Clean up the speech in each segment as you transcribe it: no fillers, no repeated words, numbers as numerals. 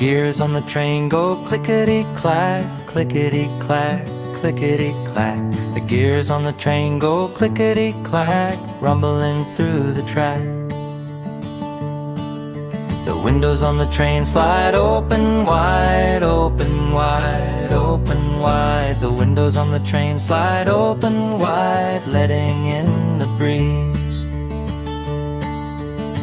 gears on the train go clickety-clack, clickety-clack, clickety-clack. The gears on the train go clickety-clack, rumbling through the track. The windows on the train slide open wide, open wide, open wide. The windows on the train slide open wide, letting in the breeze.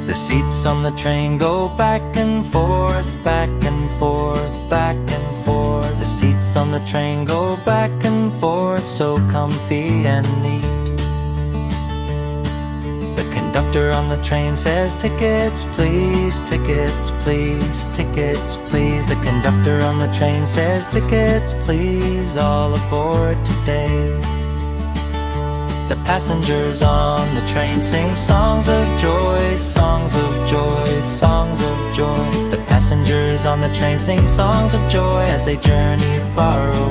The seats on the train go back and forth, back and forth, back and forth. The seats on the train go back and forth, so comfy and neat. The conductor on the train says, tickets please, tickets please, tickets please. The conductor on the train says, tickets please, all aboard today. The passengers on the train sing songs of joy, songs of joy, songs of joy. The passengers on the train sing songs of joy as they journey far away.